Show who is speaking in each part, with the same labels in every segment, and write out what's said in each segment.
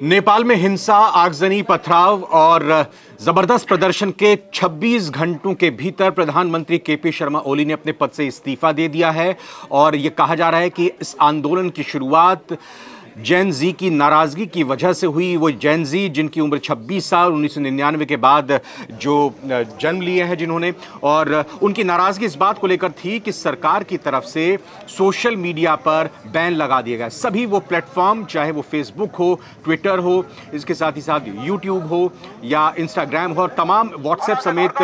Speaker 1: नेपाल में हिंसा, आगजनी, पथराव और जबरदस्त प्रदर्शन के 26 घंटों के भीतर प्रधानमंत्री केपी शर्मा ओली ने अपने पद से इस्तीफा दे दिया है। और यह कहा जा रहा है कि इस आंदोलन की शुरुआत जैन जी की नाराजगी की वजह से हुई। वो जैन जी जिनकी उम्र 26 साल 1999 के बाद जो जन्म लिए हैं जिन्होंने, और उनकी नाराजगी इस बात को लेकर थी कि सरकार की तरफ से सोशल मीडिया पर बैन लगा दिया गया। सभी वो प्लेटफॉर्म, चाहे वो फेसबुक हो, ट्विटर हो, इसके साथ ही साथ यूट्यूब हो या इंस्टाग्राम हो, और तमाम व्हाट्सएप समेत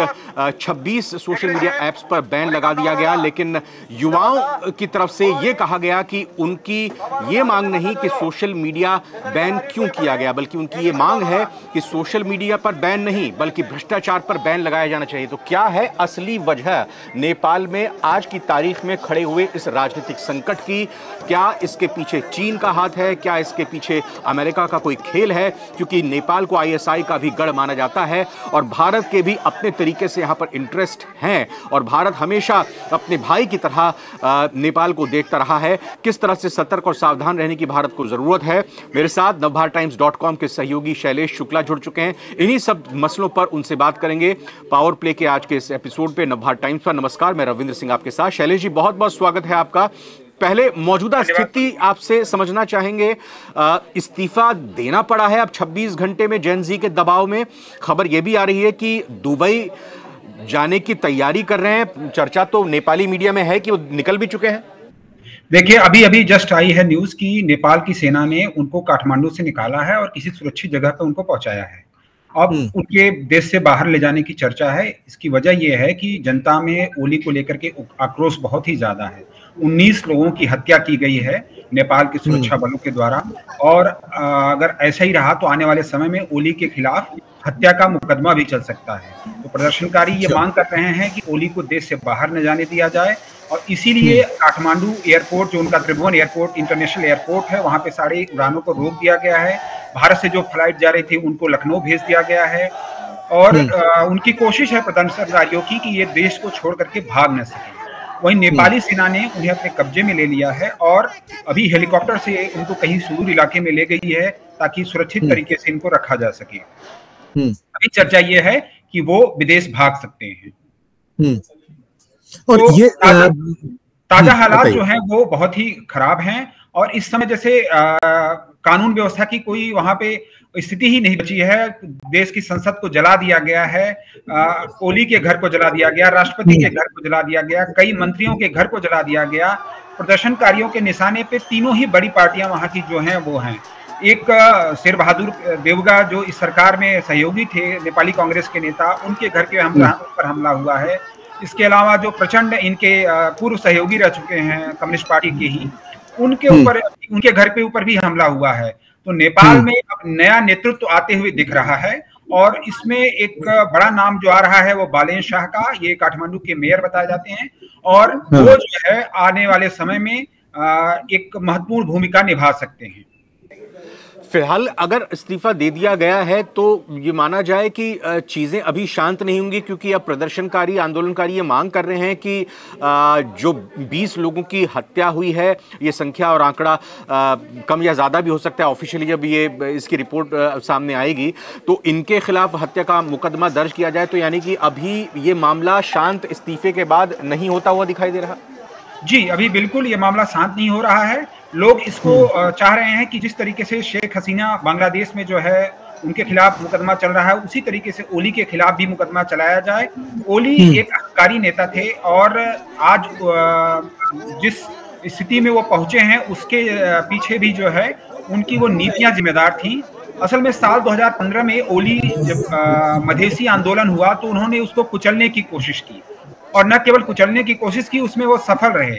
Speaker 1: 26 सोशल मीडिया ऐप्स पर बैन लगा दिया गया। लेकिन युवाओं की तरफ से ये कहा गया कि उनकी ये मांग नहीं कि सोशल मीडिया बैन क्यों किया गया, बल्कि उनकी ये मांग है कि सोशल मीडिया पर बैन नहीं बल्कि भ्रष्टाचार पर बैन लगाया जाना चाहिए। तो क्या है असली वजह नेपाल में आज की तारीख में खड़े हुए इस राजनीतिक संकट की? क्या इसके पीछे चीन का हाथ है? क्या इसके पीछे अमेरिका का कोई खेल है? क्योंकि नेपाल को आईएसआई का भी गढ़ माना जाता है और भारत के भी अपने तरीके से यहां पर इंटरेस्ट हैं, और भारत हमेशा अपने भाई की तरह नेपाल को देखता रहा है। किस तरह से सतर्क और सावधान रहने की भारत को जरूरत है? मेरे साथ navbharattimes.com के सहयोगी शैलेश शुक्ला जुड़ चुके हैं। इन्हीं सब मसलों पर उनसे बात करेंगे पावर प्ले के आज के इस एपिसोड पे नवभारत टाइम्स पर। नमस्कार, मैं रविंद्र सिंह आपके साथ। शैलेश जी, बहुत बहुत स्वागत है आपका। पहले मौजूदा स्थिति आपसे समझना चाहेंगे। इस्तीफा देना पड़ा है अब 26 घंटे में जैन जी के दबाव में। खबर यह भी आ रही है कि दुबई जाने की तैयारी कर रहे हैं। चर्चा तो नेपाली मीडिया में है कि वो निकल भी चुके हैं।
Speaker 2: देखिए, अभी अभी जस्ट आई है न्यूज कि नेपाल की सेना ने उनको काठमांडू से निकाला है और किसी सुरक्षित जगह पर उनको पहुंचाया है। अब उनके देश से बाहर ले जाने की चर्चा है। इसकी वजह यह है कि जनता में ओली को लेकर के आक्रोश बहुत ही ज्यादा है। 19 लोगों की हत्या की गई है नेपाल के सुरक्षा बलों के द्वारा, और अगर ऐसा ही रहा तो आने वाले समय में ओली के खिलाफ हत्या का मुकदमा भी चल सकता है। तो प्रदर्शनकारी ये मांग कर रहे हैं कि ओली को देश से बाहर न जाने दिया जाए, और इसीलिए काठमांडू एयरपोर्ट, जो उनका त्रिभुवन एयरपोर्ट इंटरनेशनल एयरपोर्ट है, वहां पे सारी उड़ानों को रोक दिया गया है। भारत से जो फ्लाइट जा रही थी उनको लखनऊ भेज दिया गया है, और उनकी कोशिश है प्रदर्शनकारियों की कि ये देश को छोड़ करके भाग न सके। वहीं नेपाली सेना ने उन्हें अपने कब्जे में ले लिया है और अभी हेलीकॉप्टर से उनको कहीं सुदूर इलाके में ले गई है ताकि सुरक्षित तरीके से इनको रखा जा सके। अभी चर्चा ये है कि वो विदेश भाग सकते हैं। और तो ये ताजा हालात जो हैं वो बहुत ही खराब हैं, और इस समय जैसे कानून व्यवस्था की कोई वहां पे स्थिति ही नहीं बची है। देश की संसद को जला दिया गया है, ओली के घर को जला दिया गया, राष्ट्रपति के घर को जला दिया गया, कई मंत्रियों के घर को जला दिया गया। प्रदर्शनकारियों के निशाने पे तीनों ही बड़ी पार्टियां वहां की जो हैं वो हैं। एक शेर बहादुर देवगा जो इस सरकार में सहयोगी थे, नेपाली कांग्रेस के नेता, उनके घर के पर हमला हुआ है। इसके अलावा जो प्रचंड इनके पूर्व सहयोगी रह चुके हैं कम्युनिस्ट पार्टी के ही, उनके ऊपर, उनके घर के ऊपर भी हमला हुआ है। तो नेपाल में अब नया नेतृत्व आते हुए दिख रहा है, और इसमें एक बड़ा नाम जो आ रहा है वो बालेन शाह का, ये काठमांडू के मेयर बताए जाते हैं, और वो जो है आने वाले समय में एक महत्वपूर्ण भूमिका निभा सकते हैं।
Speaker 1: फिलहाल अगर इस्तीफा दे दिया गया है तो ये माना जाए कि चीजें अभी शांत नहीं होंगी, क्योंकि अब प्रदर्शनकारी, आंदोलनकारी ये मांग कर रहे हैं कि जो 20 लोगों की हत्या हुई है, ये संख्या और आंकड़ा कम या ज्यादा भी हो सकता है। ऑफिशियली जब ये इसकी रिपोर्ट सामने आएगी तो इनके खिलाफ हत्या का मुकदमा दर्ज किया जाए, तो यानी कि अभी ये मामला शांत इस्तीफे के बाद नहीं होता हुआ दिखाई दे रहा।
Speaker 2: जी, अभी बिल्कुल ये मामला शांत नहीं हो रहा है। लोग इसको चाह रहे हैं कि जिस तरीके से शेख हसीना बांग्लादेश में जो है उनके खिलाफ मुकदमा चल रहा है, उसी तरीके से ओली के खिलाफ भी मुकदमा चलाया जाए। ओली एक अहंकारी नेता थे, और आज जिस स्थिति में वो पहुंचे हैं उसके पीछे भी जो है उनकी वो नीतियां जिम्मेदार थी। असल में साल 2015 में ओली जब मधेसी आंदोलन हुआ तो उन्होंने उसको कुचलने की कोशिश की, और न केवल कुचलने की कोशिश की, उसमें वो सफल रहे।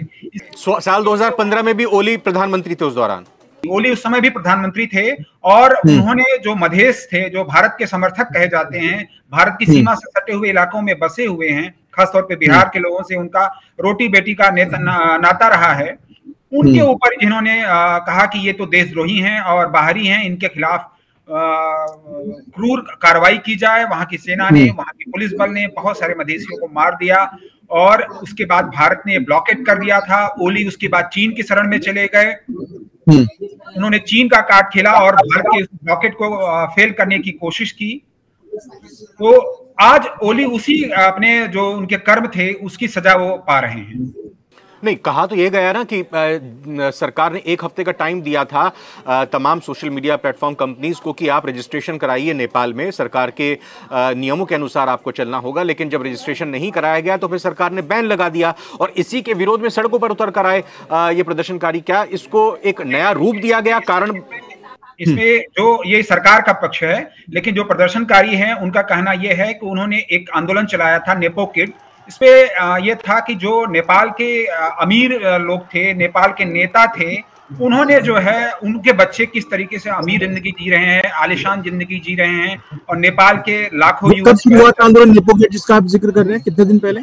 Speaker 1: साल 2015 में भी ओली प्रधानमंत्री थे। उस दौरान
Speaker 2: ओली उस समय भी प्रधानमंत्री थे, और उन्होंने जो मधेश थे, जो भारत के समर्थक कहे जाते हैं, भारत की सीमा से सटे हुए इलाकों में बसे हुए हैं, खासतौर पे बिहार के लोगों से उनका रोटी बेटी का नाता रहा है, उनके ऊपर जिन्होंने कहा कि ये तो देशद्रोही हैं और बाहरी हैं, इनके खिलाफ क्रूर कार्रवाई की जाए। वहां की सेना ने, वहां की पुलिस बल ने बहुत सारे मधेसियों को मार दिया, और उसके बाद भारत ने ब्लॉकेट कर दिया था। ओली उसके बाद चीन की शरण में चले गए, उन्होंने चीन का कार्ड खेला और भारत के रॉकेट को फेल करने की कोशिश की। तो आज ओली उसी अपने जो उनके कर्म थे उसकी सजा वो पा रहे हैं।
Speaker 1: नहीं, कहा तो ये गया ना कि सरकार ने 1 हफ्ते का टाइम दिया था तमाम सोशल मीडिया प्लेटफॉर्म कंपनीज को कि आप रजिस्ट्रेशन कराइए नेपाल में, सरकार के नियमों के अनुसार आपको चलना होगा। लेकिन जब रजिस्ट्रेशन नहीं कराया गया तो फिर सरकार ने बैन लगा दिया और इसी के विरोध में सड़कों पर उतर कर आए ये प्रदर्शनकारी। क्या इसको एक नया रूप दिया गया? कारण
Speaker 2: इसमें जो ये सरकार का पक्ष है, लेकिन जो प्रदर्शनकारी हैं उनका कहना यह है कि उन्होंने एक आंदोलन चलाया था नेपो किड। इसपे ये था कि जो नेपाल के अमीर लोग थे, नेपाल के नेता थे, उन्होंने जो है उनके बच्चे किस तरीके से अमीर जिंदगी जी रहे हैं, आलिशान जिंदगी जी रहे हैं, और नेपाल के लाखों युवा।
Speaker 3: कब शुरुआत आंदोलन नेपो किड जिसका आप जिक्र कर रहे हैं, कितने दिन पहले?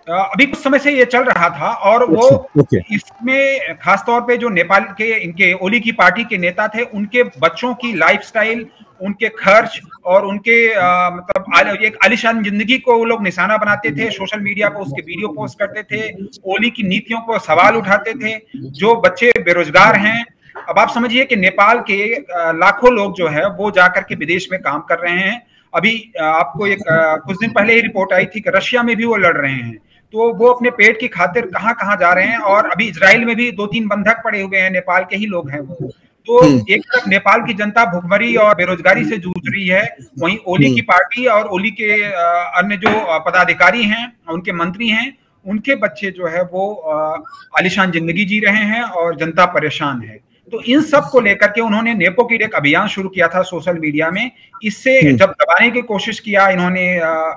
Speaker 2: अभी कुछ समय से ये चल रहा था और वो इसमें खासतौर पे जो नेपाल के इनके ओली की पार्टी के नेता थे, उनके बच्चों की लाइफस्टाइल, उनके खर्च और उनके मतलब एक आलिशान जिंदगी को वो लोग निशाना बनाते थे, सोशल मीडिया पर उसके वीडियो पोस्ट करते थे, ओली की नीतियों को सवाल उठाते थे। जो बच्चे बेरोजगार हैं, अब आप समझिए कि नेपाल के लाखों लोग जो है वो जाकर के विदेश में काम कर रहे हैं। अभी आपको एक कुछ दिन पहले ही रिपोर्ट आई थी कि रशिया में भी वो लड़ रहे हैं, तो वो अपने पेट की खातिर कहाँ कहाँ जा रहे हैं। और अभी इजराइल में भी 2-3 बंधक पड़े हुए हैं, नेपाल के ही लोग हैं वो। तो एक तरफ नेपाल की जनता भुखमरी और बेरोजगारी से जूझ रही है, वहीं ओली की पार्टी और ओली के अन्य जो पदाधिकारी हैं, उनके मंत्री हैं, उनके बच्चे जो है वो आलिशान जिंदगी जी रहे हैं और जनता परेशान है। तो इन सब को लेकर के उन्होंने नेपो किड एक अभियान शुरू किया था सोशल मीडिया में। इससे जब दबाने की कोशिश किया इन्होंने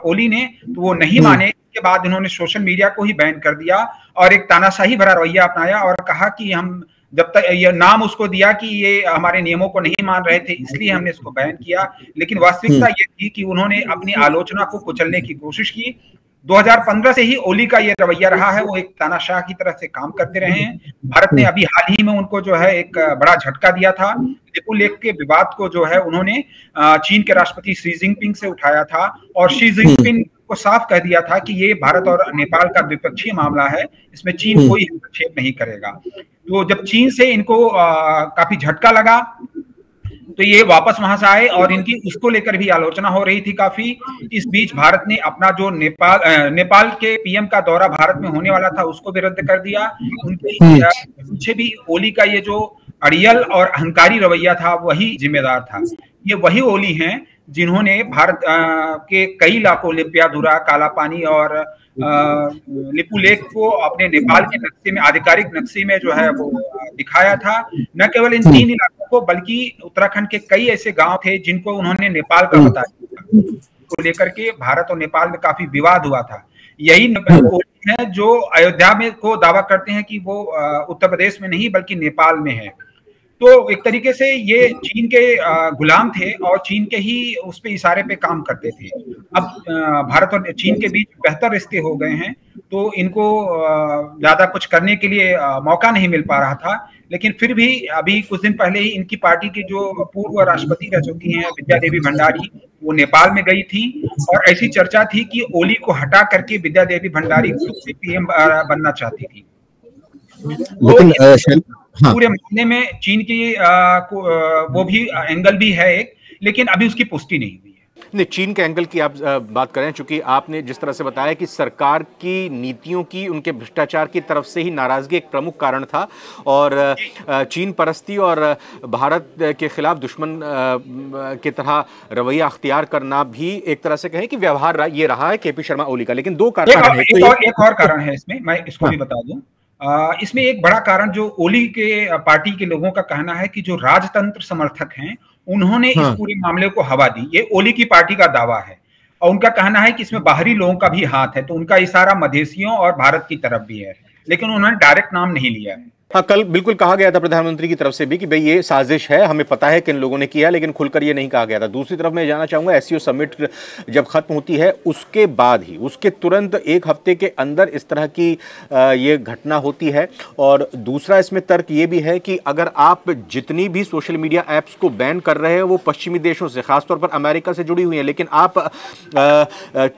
Speaker 2: ओली ने, तो वो नहीं माने। के बाद इन्होंने सोशल मीडिया को ही बैन कर दिया और एक तानाशाही भरा रवैया अपनाया और कहा कि हम जब तक ये नाम उसको दिया कि ये हमारे नियमों को नहीं मान रहे थे, इसलिए हमने इसको बैन किया। लेकिन वास्तविकता ये थी कि उन्होंने अपनी आलोचना को कुचलने की कोशिश की। 2015 से ही ओली का ये रवैया रहा है, वो एक तानाशाह की तरह से काम करते रहे हैं। भारत ने अभी हाल ही में उनको जो है एक बड़ा झटका दिया था। लिपू लेक के विवाद को जो है उन्होंने चीन के राष्ट्रपति शी जिनपिंग से उठाया था और शी जिनपिंग को साफ कह दिया था कि ये भारत और नेपाल का द्विपक्षीय मामला है, इसमें चीन कोई हस्तक्षेप नहीं करेगा। तो जब चीन से इनको काफी झटका लगा तो ये वापस वहां से आए और इनकी उसको लेकर भी आलोचना हो रही थी काफी। इस बीच भारत ने अपना जो नेपाल के पीएम का दौरा भारत में होने वाला था उसको भी रद्द कर दिया। उनके पीछे भी ओली का ये जो अड़ियल और अहंकारी रवैया था वही जिम्मेदार था। ये वही ओली हैं जिन्होंने भारत के कई इलाकों लिप्याधुरा, कालापानी और लिपू लेक को अपने नेपाल के नक्शे में, आधिकारिक नक्शे में जो है वो दिखाया था। न केवल इन 3 इलाकों को बल्कि उत्तराखंड के कई ऐसे गांव थे जिनको उन्होंने नेपाल का बताया को लेकर के भारत और नेपाल में काफी विवाद हुआ था। यही ओली है जो अयोध्या में को दावा करते हैं कि वो उत्तर प्रदेश में नहीं बल्कि नेपाल में है। तो एक तरीके से ये चीन के गुलाम थे और चीन के ही उस पे इशारे पे काम करते थे। अब भारत और चीन के बीच बेहतर रिश्ते हो गए हैं तो इनको ज्यादा कुछ करने के लिए मौका नहीं मिल पा रहा था। लेकिन फिर भी अभी कुछ दिन पहले ही इनकी पार्टी की जो पूर्व राष्ट्रपति रह चुकी हैं विद्या देवी भंडारी, वो नेपाल में गई थी और ऐसी चर्चा थी कि ओली को हटा करके विद्या देवी भंडारी खुद से पीएम बनना चाहती थी।
Speaker 3: लेकिन
Speaker 2: पूरे मामले में चीन की वो भी एंगल भी है एक, लेकिन अभी उसकी पुष्टि नहीं हुई है।
Speaker 1: नहीं, चीन के एंगल की आप बात करें, चूंकि आपने जिस तरह से बताया कि सरकार की नीतियों की, उनके भ्रष्टाचार की तरफ से ही नाराजगी एक प्रमुख कारण था और चीन परस्ती और भारत के खिलाफ दुश्मन की तरह रवैया अख्तियार करना भी एक तरह से कहें कि व्यवहार ये रहा है केपी शर्मा ओली का। लेकिन 2 कारण हैं।
Speaker 2: एक और कारण है इसमें, मैं इसको भी बता दूं। इसमें एक बड़ा कारण जो ओली के पार्टी के लोगों का कहना है कि जो राजतंत्र समर्थक हैं उन्होंने इस पूरे मामले को हवा दी। ये ओली की पार्टी का दावा है और उनका कहना है कि इसमें बाहरी लोगों का भी हाथ है। तो उनका इशारा मधेसियों और भारत की तरफ भी है, लेकिन उन्होंने डायरेक्ट नाम नहीं लिया है।
Speaker 1: हाँ, कल बिल्कुल कहा गया था प्रधानमंत्री की तरफ से भी कि भाई ये साजिश है, हमें पता है किन लोगों ने किया, लेकिन खुलकर ये नहीं कहा गया था। दूसरी तरफ मैं जानना चाहूंगा, एससीओ समिट जब खत्म होती है उसके बाद ही, उसके तुरंत 1 हफ्ते के अंदर इस तरह की ये घटना होती है। और दूसरा इसमें तर्क ये भी है कि अगर आप जितनी भी सोशल मीडिया ऐप्स को बैन कर रहे हैं वो पश्चिमी देशों से, खासतौर पर अमेरिका से जुड़ी हुई है, लेकिन आप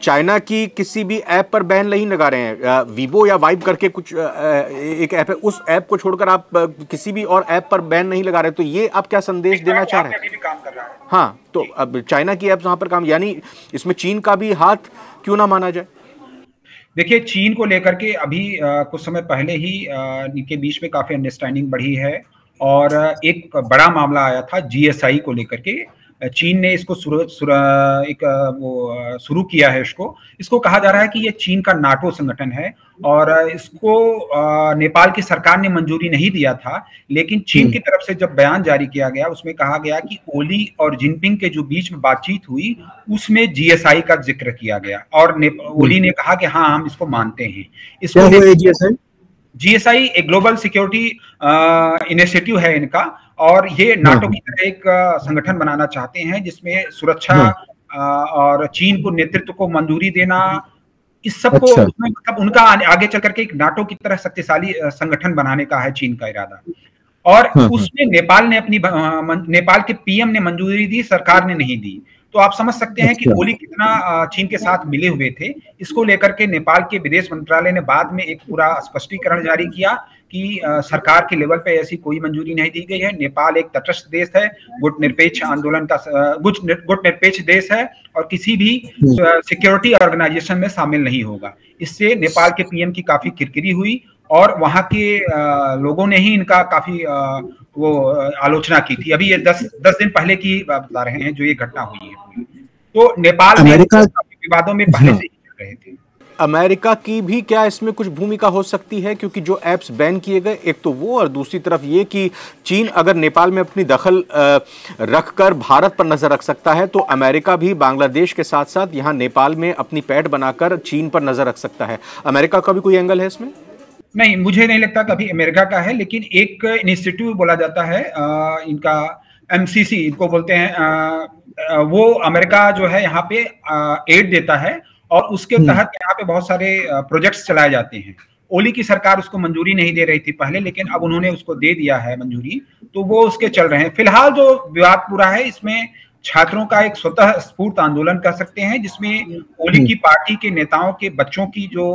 Speaker 1: चाइना की किसी भी ऐप पर बैन नहीं लगा रहे हैं। वीवो या वाइब करके कुछ एक ऐप है, उस ऐप को को छोड़कर आप किसी भी और ऐप पर बैन नहीं लगा रहे, तो ये आप क्या संदेश देना चाह रहे हैं?
Speaker 2: अभी भी काम कर रहा है।
Speaker 1: हाँ, तो अब चाइना की ऐप्स वहां पर काम, यानी इसमें चीन का भी हाथ क्यों ना माना जाए?
Speaker 2: देखिए, चीन को लेकर के अभी कुछ समय पहले ही इनके बीच में काफी अंडरस्टैंडिंग बढ़ी है और एक बड़ा मामला आया था जीएसआई को लेकर के। चीन ने इसको शुरू किया है। इसको कहा जा रहा है कि ये चीन का नाटो संगठन है और इसको नेपाल की सरकार ने मंजूरी नहीं दिया था, लेकिन चीन की तरफ से जब बयान जारी किया गया उसमें कहा गया कि ओली और जिनपिंग के जो बीच में बातचीत हुई उसमें जीएसआई का जिक्र किया गया और ओली ने कहा कि हाँ, हम इसको मानते हैं। इसको जीएसआई एक ग्लोबल सिक्योरिटी इनिशिएटिव है इनका, और ये नाटो की तरह एक संगठन बनाना चाहते हैं जिसमें सुरक्षा और चीन को नेतृत्व को मंजूरी देना, इस सब को मतलब उनका आगे चल करके एक नाटो की तरह शक्तिशाली संगठन बनाने का है चीन का इरादा। और उसमें नेपाल के पीएम ने मंजूरी दी, सरकार ने नहीं दी। तो आप समझ सकते हैं कि ओली कितना चीन के साथ मिले हुए थे। इसको लेकर के नेपाल के विदेश मंत्रालय ने बाद में एक पूरा स्पष्टीकरण जारी किया कि सरकार के लेवल पे ऐसी कोई मंजूरी नहीं दी गई है। नेपाल एक तटस्थ देश है, गुटनिरपेक्ष आंदोलन का गुटनिरपेक्ष देश है और किसी भी सिक्योरिटी ऑर्गेनाइजेशन में शामिल नहीं होगा। इससे नेपाल के पीएम की काफी किरकिरी हुई और वहां के लोगों ने ही इनका काफी वो आलोचना की थी। अभी ये 10 दिन पहले की बता रहे हैं जो ये घटना हुई है। तो नेपाल में विवादों में पहले से ही चल रहे थे।
Speaker 1: अमेरिका की भी क्या इसमें कुछ भूमिका हो सकती है? क्योंकि जो ऐप्स बैन किए गए, एक तो वो, और दूसरी तरफ ये कि चीन अगर नेपाल में अपनी दखल रखकर भारत पर नजर रख सकता है, तो अमेरिका भी बांग्लादेश के साथ साथ यहाँ नेपाल में अपनी पैठ बनाकर चीन पर नजर रख सकता है। अमेरिका का भी कोई एंगल है इसमें?
Speaker 2: नहीं, मुझे नहीं लगता कभी अमेरिका का है, लेकिन एक इंस्टीट्यूट बोला जाता है इनका एमसीसी इनको बोलते हैं, वो अमेरिका जो है यहाँ पे एड देता है और उसके तहत यहाँ पे बहुत सारे प्रोजेक्ट्स चलाए जाते हैं। ओली की सरकार उसको मंजूरी नहीं दे रही थी पहले, लेकिन अब उन्होंने उसको दे दिया है मंजूरी, तो वो उसके चल रहे हैं। फिलहाल जो विवाद पूरा है इसमें छात्रों का एक स्वतः स्फूर्त आंदोलन कर सकते हैं, जिसमें ओली की पार्टी के नेताओं के बच्चों की जो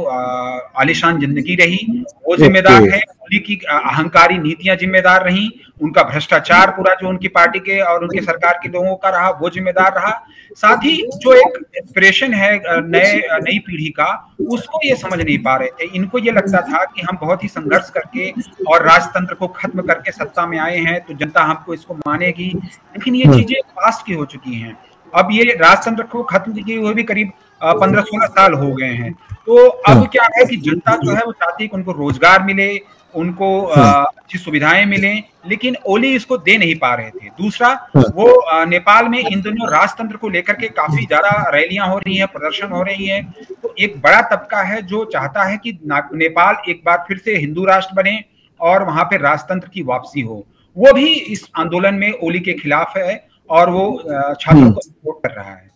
Speaker 2: आलीशान जिंदगी रही वो जिम्मेदार है, ओली की अहंकारी नीतियां जिम्मेदार रही, उनका भ्रष्टाचार पूरा जो उनकी पार्टी के और उनके सरकार के लोगों का रहा वो जिम्मेदार रहा। साथ ही जो एक एक्सप्रेशन है नई पीढ़ी का, उसको ये समझ नहीं पा रहे थे। इनको ये लगता था कि हम बहुत ही संघर्ष करके और राजतंत्र को खत्म करके सत्ता में आए हैं तो जनता हमको इसको मानेगी, लेकिन ये चीजें पास्ट की हो चुकी हैं। अब ये राजतंत्र को खत्म किए हुए भी करीब 15-16 साल हो गए हैं। तो अब क्या है कि जनता जो है वो चाहती है कि उनको रोजगार मिले, उनको अच्छी सुविधाएं मिलें, लेकिन ओली इसको दे नहीं पा रहे थे। दूसरा, वो नेपाल में इन दिनों राजतंत्र को लेकर के काफी ज्यादा रैलियां हो रही हैं, प्रदर्शन हो रही हैं। तो एक बड़ा तबका है जो चाहता है कि नेपाल एक बार फिर से हिंदू राष्ट्र बने और वहां पे राजतंत्र की वापसी हो। वो भी इस आंदोलन में ओली के खिलाफ है और वो छात्रों को सपोर्ट कर रहा है।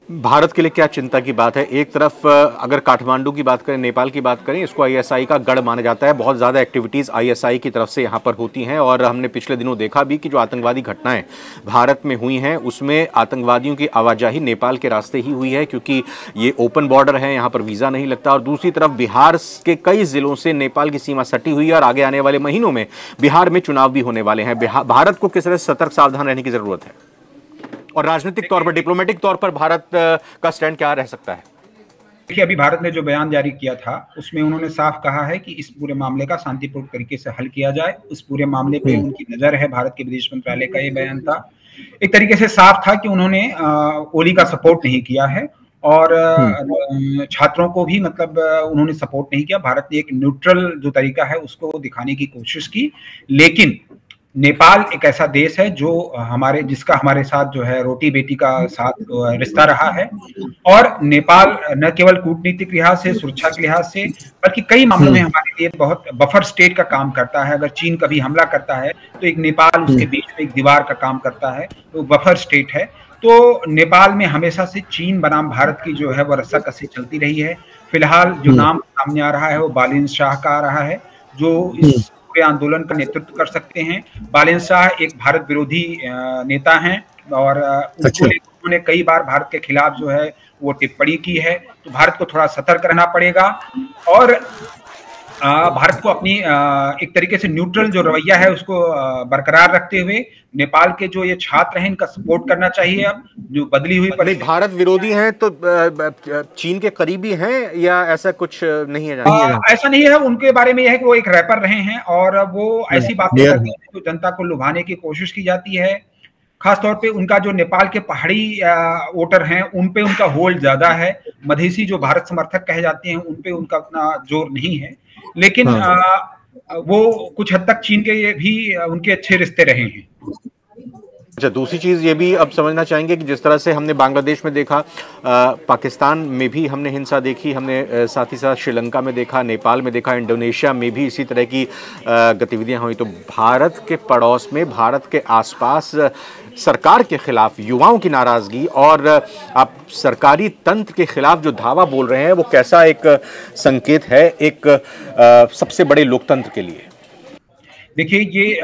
Speaker 1: भारत के लिए क्या चिंता की बात है? एक तरफ अगर काठमांडू की बात करें, नेपाल की बात करें, इसको आईएसआई का गढ़ माना जाता है। बहुत ज़्यादा एक्टिविटीज़ आईएसआई की तरफ से यहाँ पर होती हैं और हमने पिछले दिनों देखा भी कि जो आतंकवादी घटनाएं भारत में हुई हैं उसमें आतंकवादियों की आवाजाही नेपाल के रास्ते ही हुई है, क्योंकि ये ओपन बॉर्डर है, यहाँ पर वीज़ा नहीं लगता। और दूसरी तरफ बिहार के कई ज़िलों से नेपाल की सीमा सटी हुई है और आगे आने वाले महीनों में बिहार में चुनाव भी होने वाले हैं। भारत को किस तरह सतर्क सावधान रहने की ज़रूरत है और राजनीतिक तौर पर, डिप्लोमेटिक तौर पर भारत का स्टैंड क्या रह सकता है?
Speaker 2: देखिए, अभी भारत ने जो बयान जारी किया था उसमें उन्होंने साफ कहा है कि इस पूरे मामले का शांतिपूर्ण तरीके से हल किया जाए। उस पूरे मामले पे उनकी नजर है। भारत के विदेश मंत्रालय का ये बयान था, एक तरीके से साफ था कि उन्होंने ओली का सपोर्ट नहीं किया है और छात्रों को भी मतलब उन्होंने सपोर्ट नहीं किया। भारत ने एक न्यूट्रल जो तरीका है उसको दिखाने की कोशिश की, लेकिन नेपाल एक ऐसा देश है जो जिसका हमारे साथ जो है रोटी बेटी का साथ रिश्ता रहा है और नेपाल न केवल कूटनीतिक लिहाज से, सुरक्षा के लिहाज से, बल्कि कई मामलों में हमारे लिए बहुत बफर स्टेट का काम करता है। अगर चीन कभी हमला करता है तो एक नेपाल उसके बीच में एक दीवार का काम करता है, तो बफर स्टेट है। तो नेपाल में हमेशा से चीन बनाम भारत की जो है वो रस्साकसी चलती रही है। फिलहाल जो नाम सामने आ रहा है वो बालिन शाह का आ रहा है, जो इस पूरे आंदोलन का नेतृत्व कर सकते हैं। बालिन शाह एक भारत विरोधी नेता हैं और उन्होंने कई बार भारत के खिलाफ जो है वो टिप्पणी की है। तो भारत को थोड़ा सतर्क रहना पड़ेगा और भारत को अपनी एक तरीके से न्यूट्रल जो रवैया है उसको बरकरार रखते हुए नेपाल के जो ये छात्र हैं इनका सपोर्ट करना चाहिए। अब जो बदली हुई
Speaker 1: नहीं, भारत विरोधी हैं तो चीन के करीबी हैं या ऐसा कुछ नहीं है?
Speaker 2: ऐसा नहीं है, उनके बारे में यह है कि वो एक रैपर रहे हैं और वो ऐसी बातें करते हैं जो जनता को लुभाने की कोशिश की जाती है। खासतौर पे उनका जो नेपाल के पहाड़ी वोटर हैं उन पे उनका होल्ड ज्यादा है। मधेसी जो भारत समर्थक कहे जाते हैं उन पे उनका उतना जोर नहीं है, लेकिन वो कुछ हद तक चीन के भी उनके अच्छे रिश्ते रहे हैं।
Speaker 1: अच्छा, दूसरी चीज ये भी अब समझना चाहेंगे कि जिस तरह से हमने बांग्लादेश में देखा, पाकिस्तान में भी हमने हिंसा देखी, हमने साथ ही साथ श्रीलंका में देखा, नेपाल में देखा, इंडोनेशिया में भी इसी तरह की गतिविधियां हुई। तो भारत के पड़ोस में, भारत के आसपास सरकार के खिलाफ युवाओं की नाराजगी और आप सरकारी तंत्र के खिलाफ जो धावा बोल रहे हैं, वो कैसा एक संकेत है एक सबसे बड़े लोकतंत्र के लिए?
Speaker 2: देखिए, ये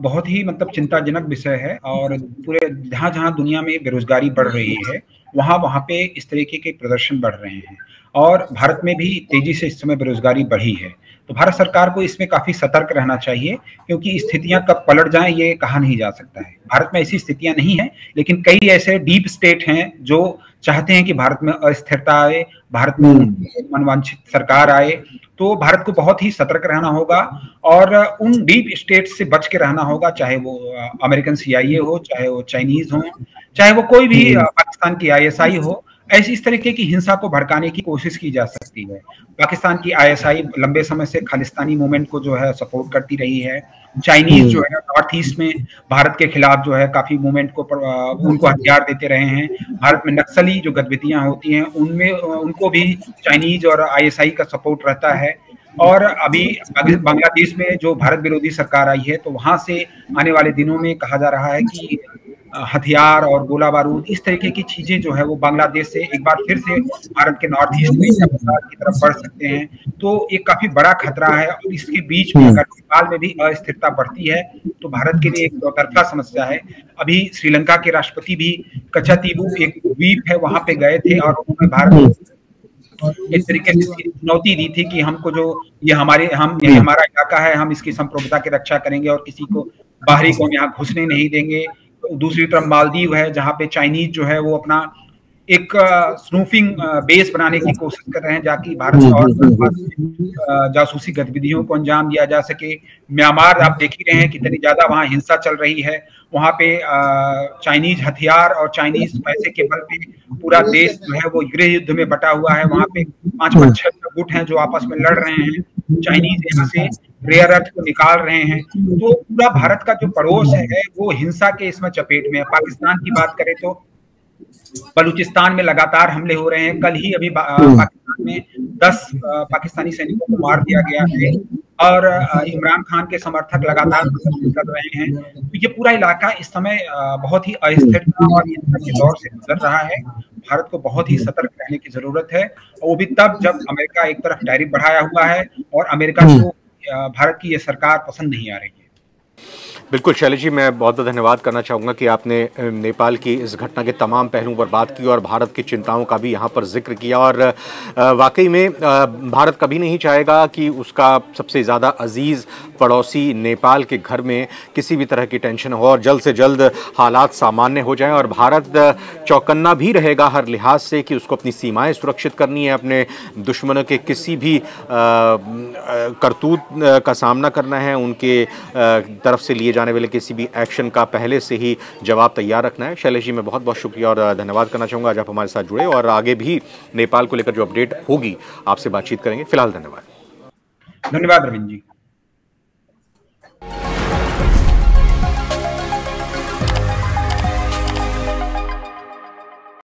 Speaker 2: बहुत ही मतलब चिंताजनक विषय है और पूरे जहां जहां दुनिया में बेरोजगारी बढ़ रही है वहां पे इस तरीके के प्रदर्शन बढ़ रहे हैं और भारत में भी तेजी से इस समय बेरोजगारी बढ़ी है। तो भारत सरकार को इसमें काफी सतर्क रहना चाहिए, क्योंकि स्थितियां कब पलट जाएं ये कहा नहीं जा सकता है। भारत में ऐसी स्थितियां नहीं है, लेकिन कई ऐसे डीप स्टेट हैं जो चाहते हैं कि भारत में अस्थिरता आए, भारत में मनवांछित सरकार आए। तो भारत को बहुत ही सतर्क रहना होगा और उन डीप स्टेट से बच के रहना होगा, चाहे वो अमेरिकन CIA हो, चाहे वो चाइनीज हो, चाहे वो कोई भी पाकिस्तान की ISI हो। ऐसी इस तरीके की हिंसा को भड़काने की कोशिश की जा सकती है। पाकिस्तान की ISI लंबे समय से खालिस्तानी मूवमेंट को जो है सपोर्ट करती रही है। चाइनीज जो है नॉर्थ ईस्ट में भारत के खिलाफ जो है काफी मूवमेंट को उनको हथियार देते रहे हैं। भारत में नक्सली जो गतिविधियां होती हैं उनमें उनको भी चाइनीज और ISI का सपोर्ट रहता है। और अभी बांग्लादेश में जो भारत विरोधी सरकार आई है, तो वहां से आने वाले दिनों में कहा जा रहा है कि हथियार और गोला बारूद इस तरीके की चीजें जो है वो बांग्लादेश से एक बार फिर से भारत के नॉर्थ ईस्ट में की तरफ बढ़ सकते हैं। तो ये काफी बड़ा खतरा है और इसके बीच में अगर नेपाल में भी अस्थिरता बढ़ती है तो भारत के लिए एक दो-तरफा समस्या है। अभी श्रीलंका के राष्ट्रपति भी कच्छातीबू एक द्वीप है वहां पे गए थे और उन्होंने भारत इस तरीके से चुनौती दी थी कि हमको जो ये हमारा इलाका है, हम इसकी संप्रभुता की रक्षा करेंगे और किसी को बाहरी को हम यहाँ घुसने नहीं देंगे। दूसरी तरफ मालदीव है जहां पे चाइनीज जो है वो अपना एक स्नूफिंग बेस बनाने की कोशिश कर रहे हैं, जाकि भारत और जासूसी गतिविधियों को अंजाम दिया जा सके। म्यांमार आप देख ही रहे हैं कितनी ज्यादा वहां हिंसा चल रही है। वहां पे चाइनीज हथियार और चाइनीज पैसे के बल पे पूरा देश जो है वो गृह युद्ध में बटा हुआ है। वहां पे 5-6 गुट हैं जो आपस में लड़ रहे हैं। चाइनीज यहाँ से रेयर अर्थ को निकाल रहे हैं। तो पूरा भारत का जो पड़ोस है वो हिंसा के इसमें चपेट में है। पाकिस्तान की बात करें तो बलूचिस्तान में लगातार हमले हो रहे हैं। कल ही अभी पाकिस्तान में 10 पाकिस्तानी सैनिकों को मार दिया गया है और इमरान खान के समर्थक लगातार कर रहे हैं। तो ये पूरा इलाका इस समय बहुत ही अस्थिरता और हिंसा के दौर से गुजर रहा है। भारत को बहुत ही सतर्क रहने की जरूरत है, और वो भी तब जब अमेरिका एक तरफ टैरिफ बढ़ाया हुआ है और अमेरिका को भारत की ये सरकार पसंद नहीं आ रही है।
Speaker 1: बिल्कुल शैलेश जी, मैं बहुत बहुत धन्यवाद करना चाहूँगा कि आपने नेपाल की इस घटना के तमाम पहलुओं पर बात की और भारत की चिंताओं का भी यहाँ पर जिक्र किया। और वाकई में भारत कभी नहीं चाहेगा कि उसका सबसे ज़्यादा अजीज़ पड़ोसी नेपाल के घर में किसी भी तरह की टेंशन हो और जल्द से जल्द हालात सामान्य हो जाएं। और भारत चौकन्ना भी रहेगा हर लिहाज से कि उसको अपनी सीमाएँ सुरक्षित करनी है, अपने दुश्मनों के किसी भी करतूत का सामना करना है, उनके तरफ से लिए जाने वाले किसी भी एक्शन का पहले से ही जवाब तैयार रखना है। शैलेश जी, मैं बहुत बहुत शुक्रिया और धन्यवाद करना चाहूँगा आज आप हमारे साथ जुड़े, और आगे भी नेपाल को लेकर जो अपडेट होगी आपसे बातचीत करेंगे। फिलहाल धन्यवाद।
Speaker 2: धन्यवाद रविंद्र जी।